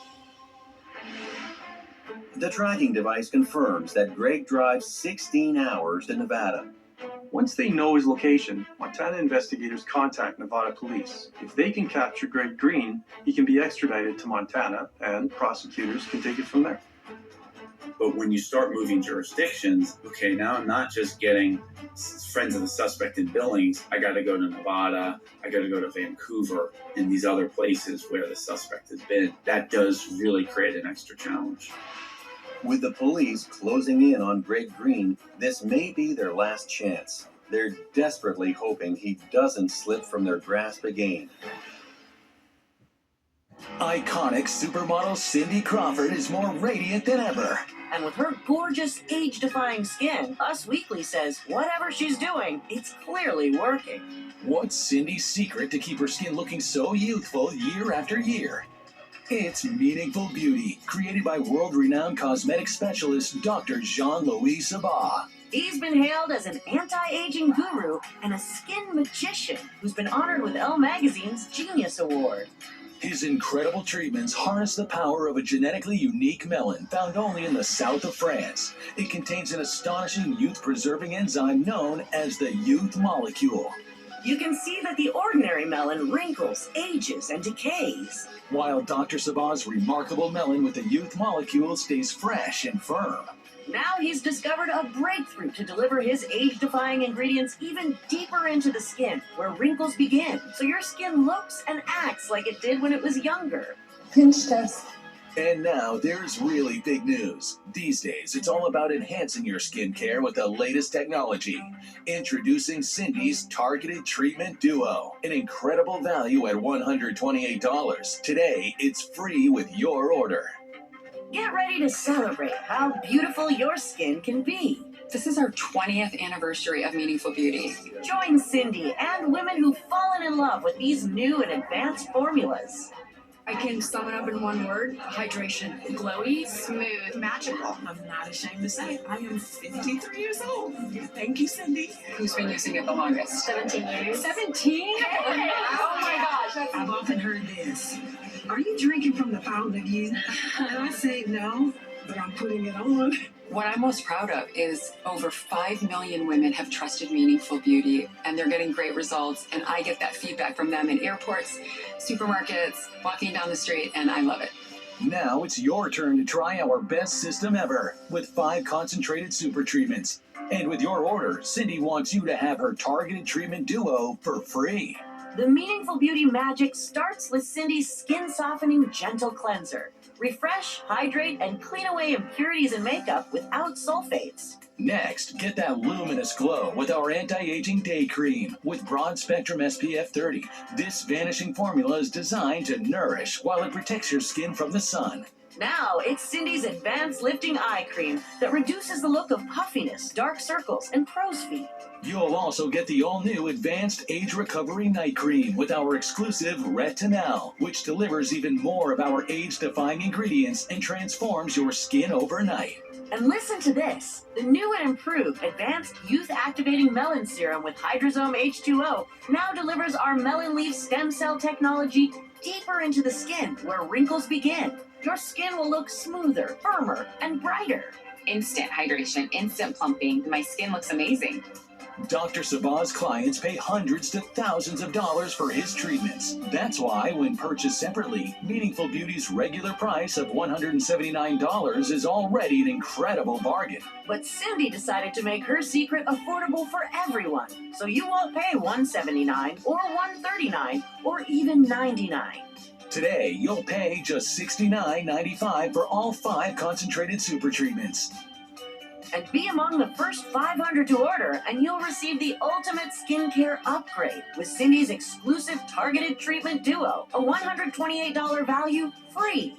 The tracking device confirms that Greg drives 16 hours to Nevada. Once they know his location, Montana investigators contact Nevada police. If they can capture Greg Green, he can be extradited to Montana, and prosecutors can take it from there. But when you start moving jurisdictions, okay, now I'm not just getting friends of the suspect in Billings. I got to go to Nevada. I got to go to Vancouver and these other places where the suspect has been. That does really create an extra challenge. With the police closing in on Greg Green, this may be their last chance. They're desperately hoping he doesn't slip from their grasp again. Iconic supermodel Cindy Crawford is more radiant than ever. And with her gorgeous, age-defying skin, Us Weekly says whatever she's doing, it's clearly working. What's Cindy's secret to keep her skin looking so youthful year after year? It's Meaningful Beauty, created by world-renowned cosmetic specialist Dr. Jean-Louis Sabat. He's been hailed as an anti-aging guru and a skin magician who's been honored with Elle Magazine's Genius Award. His incredible treatments harness the power of a genetically unique melon found only in the south of France. It contains an astonishing youth-preserving enzyme known as the youth molecule. You can see that the ordinary melon wrinkles, ages, and decays, while Dr. Sabat's remarkable melon with the youth molecule stays fresh and firm. Now he's discovered a breakthrough to deliver his age-defying ingredients even deeper into the skin, where wrinkles begin, so your skin looks and acts like it did when it was younger. Pinch test. And now there's really big news. These days, it's all about enhancing your skincare with the latest technology. Introducing Cindy's Targeted Treatment Duo, an incredible value at $128. Today, it's free with your order. Get ready to celebrate how beautiful your skin can be. This is our 20th anniversary of Meaningful Beauty. Join Cindy and women who've fallen in love with these new and advanced formulas. I can sum it up in one word: hydration. Glowy, smooth, magical. I'm not ashamed to say I am 53 years old. Thank you, Cindy. Who's been using it the longest? 17 years. 17? Hey. Oh my gosh. I've often heard this. Are you drinking from the fountain again? And I say no, but I'm putting it on. What I'm most proud of is over 5 million women have trusted Meaningful Beauty, and they're getting great results, and I get that feedback from them in airports, supermarkets, walking down the street, and I love it. Now it's your turn to try our best system ever with 5 concentrated super treatments. And with your order, Cindy wants you to have her Targeted Treatment Duo for free. The Meaningful Beauty magic starts with Cindy's skin-softening gentle cleanser. Refresh, hydrate, and clean away impurities and makeup without sulfates. Next, get that luminous glow with our anti-aging day cream with broad spectrum SPF 30. This vanishing formula is designed to nourish while it protects your skin from the sun. Now it's Cindy's advanced lifting eye cream that reduces the look of puffiness, dark circles, and crow's feet. You'll also get the all-new Advanced Age Recovery Night Cream with our exclusive Retinol, which delivers even more of our age-defying ingredients and transforms your skin overnight. And listen to this. The new and improved Advanced Youth Activating Melon Serum with Hydrosome H2O now delivers our melon leaf stem cell technology deeper into the skin where wrinkles begin. Your skin will look smoother, firmer, and brighter. Instant hydration, instant plumping. My skin looks amazing. Dr. Sabat's clients pay hundreds to thousands of dollars for his treatments. That's why, when purchased separately, Meaningful Beauty's regular price of $179 is already an incredible bargain. But Cindy decided to make her secret affordable for everyone, so you won't pay $179 or $139 or even $99. Today, you'll pay just $69.95 for all 5 concentrated super treatments. And be among the first 500 to order, and you'll receive the ultimate skincare upgrade with Cindy's exclusive Targeted Treatment Duo, a $128 value free.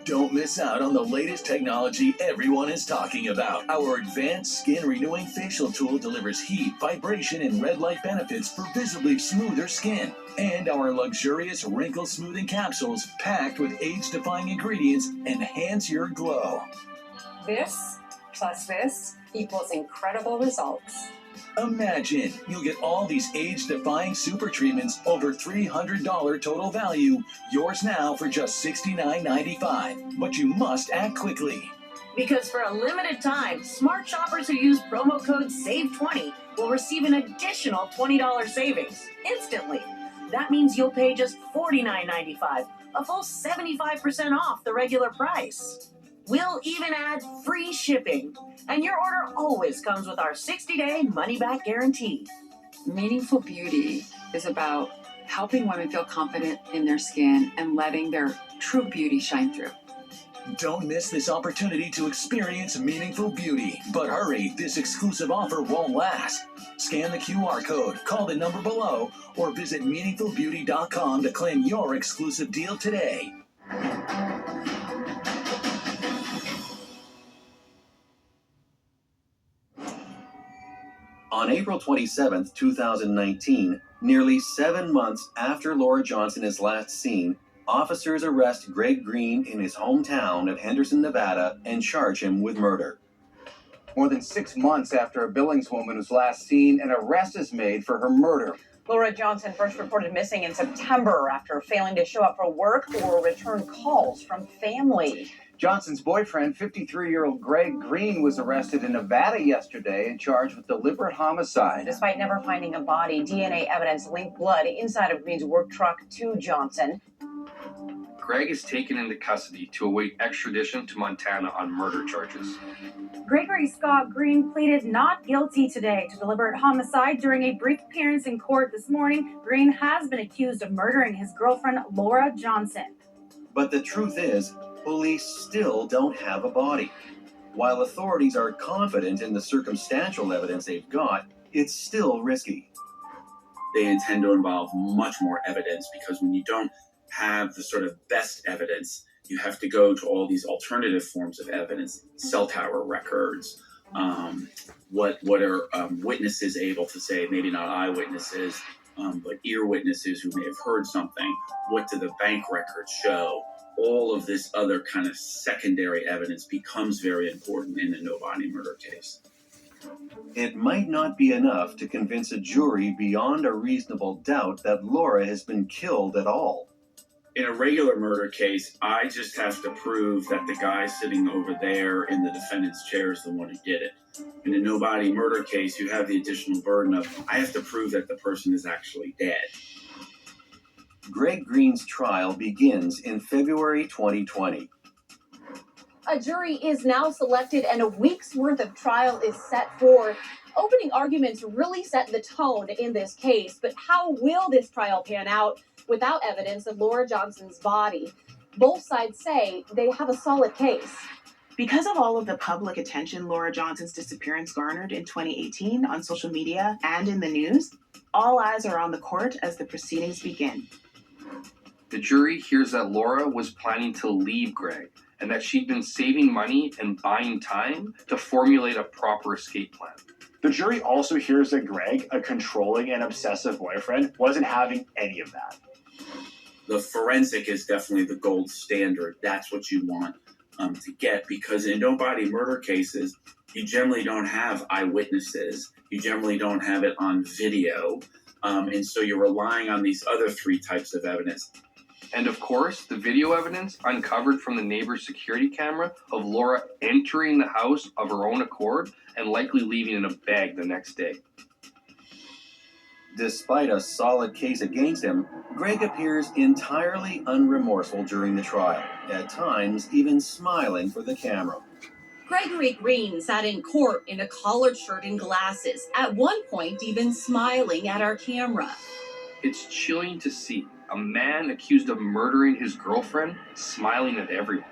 Don't miss out on the latest technology everyone is talking about. Our advanced skin renewing facial tool delivers heat, vibration, and red light benefits for visibly smoother skin. And our luxurious wrinkle smoothing capsules packed with age-defying ingredients enhance your glow. This plus this equals incredible results. Imagine you'll get all these age-defying super treatments over $300 total value. Yours now for just $69.95. But you must act quickly. Because for a limited time, smart shoppers who use promo code SAVE20 will receive an additional $20 savings instantly. That means you'll pay just $49.95, a full 75% off the regular price. We'll even add free shipping. And your order always comes with our 60-day money-back guarantee. Meaningful beauty is about helping women feel confident in their skin and letting their true beauty shine through. Don't miss this opportunity to experience meaningful beauty. But hurry, this exclusive offer won't last. Scan the QR code, call the number below, or visit meaningfulbeauty.com to claim your exclusive deal today. On April 27, 2019, nearly 7 months after Laura Johnson is last seen, officers arrest Greg Green in his hometown of Henderson, Nevada, and charge him with murder. More than 6 months after a Billings woman was last seen, an arrest is made for her murder. Laura Johnson first reported missing in September after failing to show up for work or return calls from family. Johnson's boyfriend, 53-year-old Greg Green, was arrested in Nevada yesterday and charged with deliberate homicide. Despite never finding a body, DNA evidence linked blood inside of Green's work truck to Johnson. Greg is taken into custody to await extradition to Montana on murder charges. Gregory Scott Green pleaded not guilty today to deliberate homicide. During a brief appearance in court this morning, Green has been accused of murdering his girlfriend, Laura Johnson. But the truth is, police still don't have a body. While authorities are confident in the circumstantial evidence they've got, it's still risky. They intend to involve much more evidence because when you don't have the sort of best evidence, you have to go to all these alternative forms of evidence, cell tower records, what are witnesses able to say, maybe not eyewitnesses, but ear witnesses who may have heard something. What do the bank records show? All of this other kind of secondary evidence becomes very important in a no-body murder case. It might not be enough to convince a jury beyond a reasonable doubt that Laura has been killed at all. In a regular murder case, I just have to prove that the guy sitting over there in the defendant's chair is the one who did it. In a no-body murder case, you have the additional burden of, I have to prove that the person is actually dead. Greg Green's trial begins in February 2020. A jury is now selected and a week's worth of trial is set for. Opening arguments really set the tone in this case, but how will this trial pan out without evidence of Laura Johnson's body? Both sides say they have a solid case. Because of all of the public attention Laura Johnson's disappearance garnered in 2018 on social media and in the news, all eyes are on the court as the proceedings begin. The jury hears that Laura was planning to leave Greg and that she'd been saving money and buying time to formulate a proper escape plan. The jury also hears that Greg, a controlling and obsessive boyfriend, wasn't having any of that. The forensic is definitely the gold standard. That's what you want to get, because in no-body murder cases, you generally don't have eyewitnesses. You generally don't have it on video. And so you're relying on these other three types of evidence. And of course, the video evidence uncovered from the neighbor's security camera of Laura entering the house of her own accord and likely leaving in a bag the next day. Despite a solid case against him, Greg appears entirely unremorseful during the trial, at times even smiling for the camera. Gregory Green sat in court in a collared shirt and glasses, at one point even smiling at our camera. It's chilling to see a man accused of murdering his girlfriend smiling at everyone.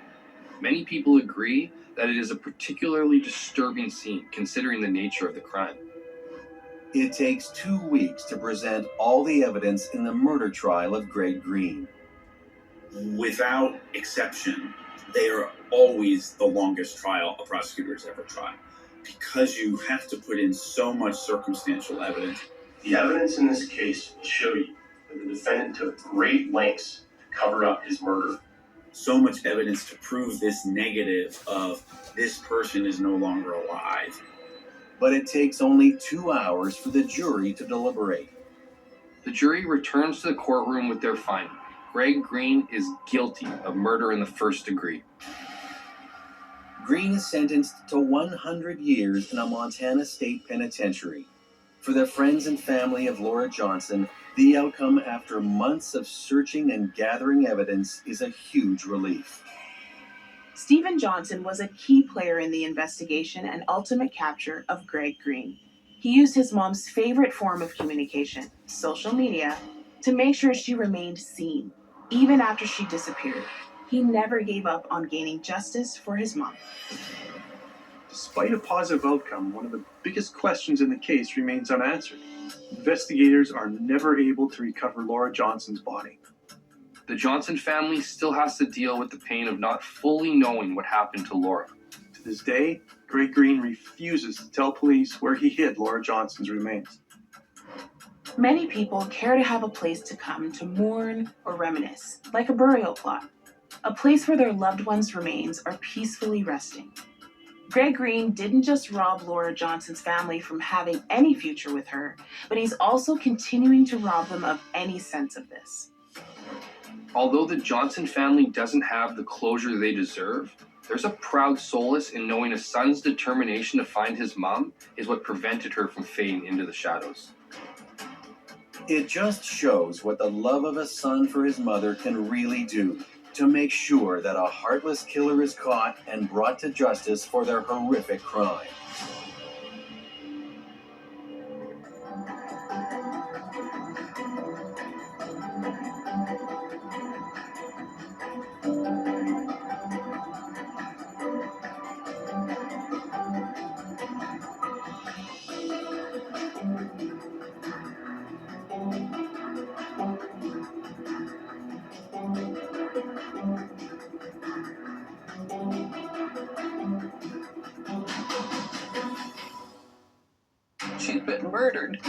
Many people agree that it is a particularly disturbing scene considering the nature of the crime. It takes 2 weeks to present all the evidence in the murder trial of Greg Green. Without exception, they are always the longest trial a prosecutor has ever tried because you have to put in so much circumstantial evidence. The evidence in this case will show you that the defendant took great lengths to cover up his murder. So much evidence to prove this negative of this person is no longer alive. But it takes only 2 hours for the jury to deliberate. The jury returns to the courtroom with their finding. Greg Green is guilty of murder in the first degree. Green is sentenced to 100 years in a Montana state penitentiary. For the friends and family of Laura Johnson, the outcome after months of searching and gathering evidence is a huge relief. Stephen Johnson was a key player in the investigation and ultimate capture of Greg Green. He used his mom's favorite form of communication, social media, to make sure she remained seen, even after she disappeared. He never gave up on gaining justice for his mom. Despite a positive outcome, one of the biggest questions in the case remains unanswered. Investigators are never able to recover Laura Johnson's body. The Johnson family still has to deal with the pain of not fully knowing what happened to Laura. To this day, Greg Green refuses to tell police where he hid Laura Johnson's remains. Many people care to have a place to come to mourn or reminisce, like a burial plot, a place where their loved one's remains are peacefully resting. Greg Green didn't just rob Laura Johnson's family from having any future with her, but he's also continuing to rob them of any sense of this. Although the Johnson family doesn't have the closure they deserve, there's a proud solace in knowing a son's determination to find his mom is what prevented her from fading into the shadows. It just shows what the love of a son for his mother can really do to make sure that a heartless killer is caught and brought to justice for their horrific crime. She's been murdered.